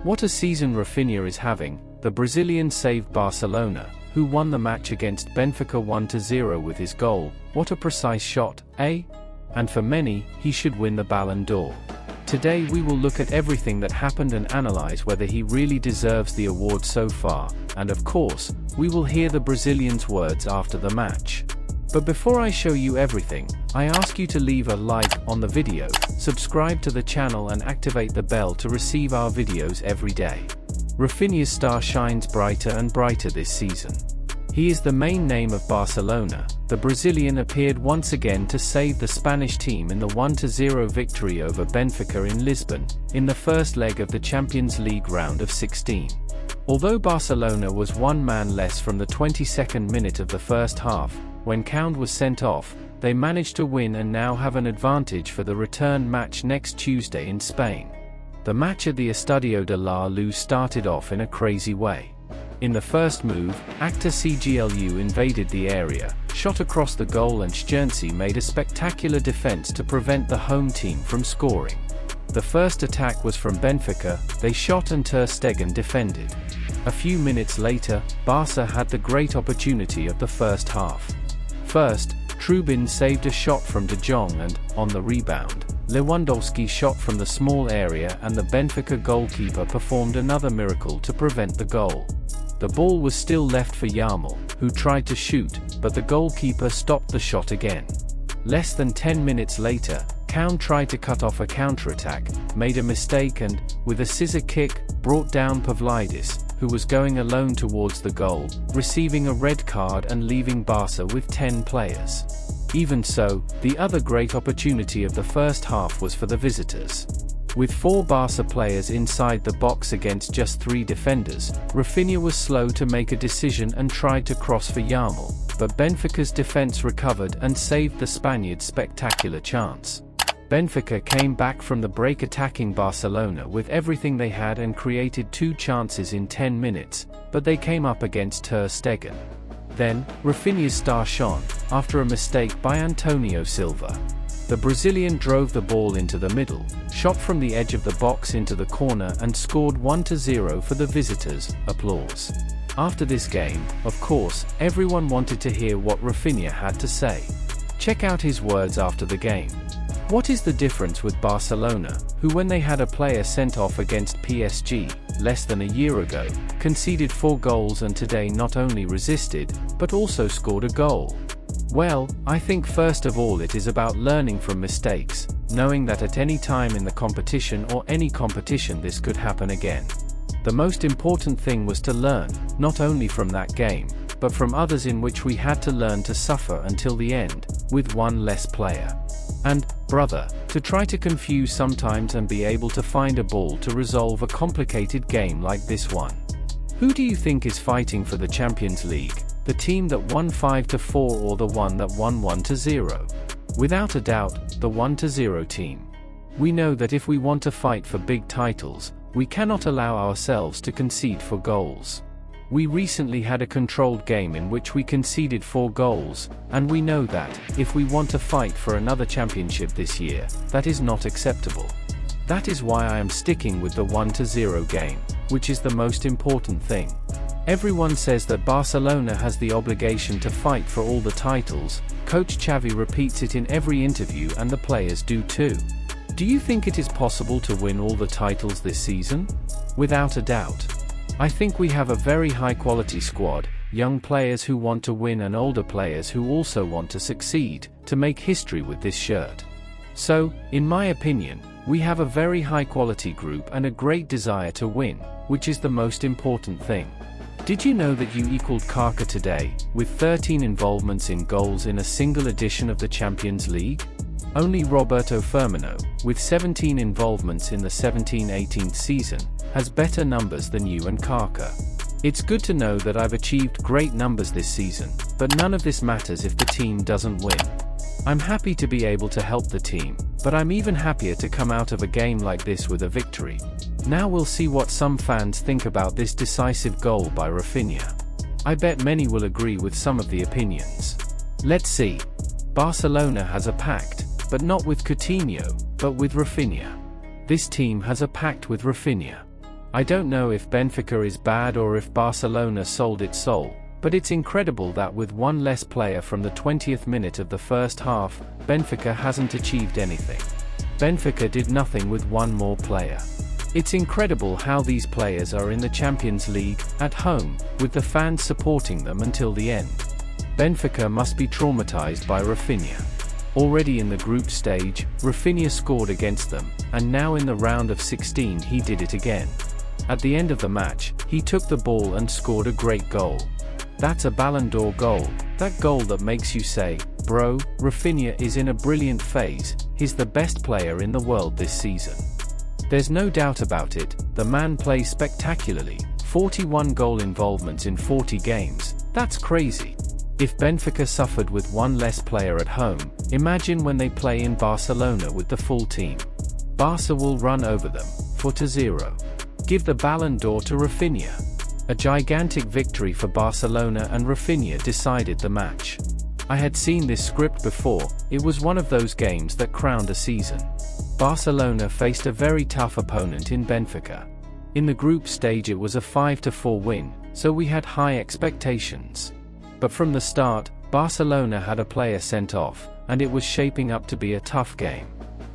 What a season Raphinha is having. The Brazilian saved Barcelona, who won the match against Benfica 1-0 with his goal. What a precise shot, eh? And for many, he should win the Ballon d'Or. Today we will look at everything that happened and analyze whether he really deserves the award so far, and of course, we will hear the Brazilian's words after the match. But before I show you everything, I ask you to leave a like on the video, subscribe to the channel and activate the bell to receive our videos every day. Raphinha's star shines brighter and brighter this season. He is the main name of Barcelona. The Brazilian appeared once again to save the Spanish team in the 1-0 victory over Benfica in Lisbon, in the first leg of the Champions League round of 16. Although Barcelona was one man less from the 22nd minute of the first half, when Count was sent off, they managed to win and now have an advantage for the return match next Tuesday in Spain. The match at the Estadio de la Luz started off in a crazy way. In the first move, actor CGLU invaded the area, shot across the goal and Szczęsny made a spectacular defense to prevent the home team from scoring. The first attack was from Benfica, they shot and Ter Stegen defended. A few minutes later, Barca had the great opportunity of the first half. First, Trubin saved a shot from De Jong and, on the rebound, Lewandowski shot from the small area and the Benfica goalkeeper performed another miracle to prevent the goal. The ball was still left for Yamal, who tried to shoot, but the goalkeeper stopped the shot again. Less than 10 minutes later, Count tried to cut off a counter-attack, made a mistake and, with a scissor kick, brought down Pavlidis, who was going alone towards the goal, receiving a red card and leaving Barca with 10 players. Even so, the other great opportunity of the first half was for the visitors. With 4 Barca players inside the box against just 3 defenders, Raphinha was slow to make a decision and tried to cross for Yamal, but Benfica's defense recovered and saved the Spaniards' spectacular chance. Benfica came back from the break attacking Barcelona with everything they had and created 2 chances in 10 minutes, but they came up against Ter Stegen. Then, Raphinha's star shone, after a mistake by Antonio Silva. The Brazilian drove the ball into the middle, shot from the edge of the box into the corner and scored 1-0 for the visitors. Applause. After this game, of course, everyone wanted to hear what Raphinha had to say. Check out his words after the game. What is the difference with Barcelona, who when they had a player sent off against PSG, less than a year ago, conceded 4 goals and today not only resisted, but also scored a goal? Well, I think first of all it is about learning from mistakes, knowing that at any time in the competition or any competition this could happen again. The most important thing was to learn, not only from that game, but from others in which we had to learn to suffer until the end, with 1 less player. And, brother, to try to confuse sometimes and be able to find a ball to resolve a complicated game like this one. Who do you think is fighting for the Champions League? The team that won 5-4 or the one that won 1-0? Without a doubt, the 1-0 team. We know that if we want to fight for big titles, we cannot allow ourselves to concede 4 goals. We recently had a controlled game in which we conceded 4 goals, and we know that, if we want to fight for another championship this year, that is not acceptable. That is why I am sticking with the 1-0 game, which is the most important thing. Everyone says that Barcelona has the obligation to fight for all the titles. Coach Xavi repeats it in every interview and the players do too. Do you think it is possible to win all the titles this season? Without a doubt. I think we have a very high-quality squad, young players who want to win and older players who also want to succeed, to make history with this shirt. So, in my opinion, we have a very high-quality group and a great desire to win, which is the most important thing. Did you know that you equaled Kaká today, with 13 involvements in goals in a single edition of the Champions League? Only Roberto Firmino, with 17 involvements in the 17-18 season, has better numbers than you and Kaká. It's good to know that I've achieved great numbers this season, but none of this matters if the team doesn't win. I'm happy to be able to help the team, but I'm even happier to come out of a game like this with a victory. Now we'll see what some fans think about this decisive goal by Raphinha. I bet many will agree with some of the opinions. Let's see. Barcelona has a pact, but not with Coutinho, but with Raphinha. This team has a pact with Raphinha. I don't know if Benfica is bad or if Barcelona sold its soul, but it's incredible that with one less player from the 20th minute of the first half, Benfica hasn't achieved anything. Benfica did nothing with one more player. It's incredible how these players are in the Champions League, at home, with the fans supporting them until the end. Benfica must be traumatized by Raphinha. Already in the group stage, Raphinha scored against them, and now in the round of 16 he did it again. At the end of the match, he took the ball and scored a great goal. That's a Ballon d'Or goal, that goal that makes you say, bro, Raphinha is in a brilliant phase, he's the best player in the world this season. There's no doubt about it, the man plays spectacularly, 41 goal involvements in 40 games, that's crazy. If Benfica suffered with one less player at home, imagine when they play in Barcelona with the full team. Barca will run over them, 4-0. Give the Ballon d'Or to Raphinha. A gigantic victory for Barcelona, and Raphinha decided the match. I had seen this script before, it was one of those games that crowned a season. Barcelona faced a very tough opponent in Benfica. In the group stage it was a 5-4 win, so we had high expectations. But from the start, Barcelona had a player sent off, and it was shaping up to be a tough game.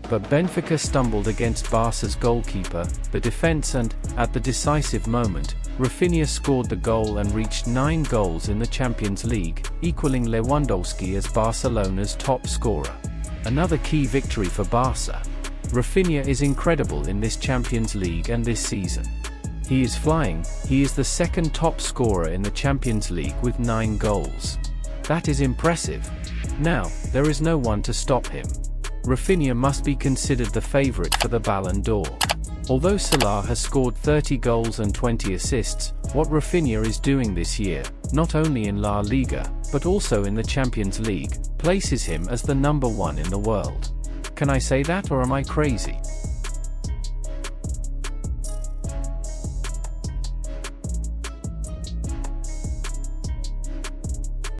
But Benfica stumbled against Barca's goalkeeper, the defense, and, at the decisive moment, Raphinha scored the goal and reached 9 goals in the Champions League, equaling Lewandowski as Barcelona's top scorer. Another key victory for Barca. Raphinha is incredible in this Champions League and this season. He is flying, he is the second top scorer in the Champions League with 9 goals. That is impressive. Now, there is no one to stop him. Raphinha must be considered the favorite for the Ballon d'Or. Although Salah has scored 30 goals and 20 assists, what Raphinha is doing this year, not only in La Liga, but also in the Champions League, places him as the #1 in the world. Can I say that, or am I crazy?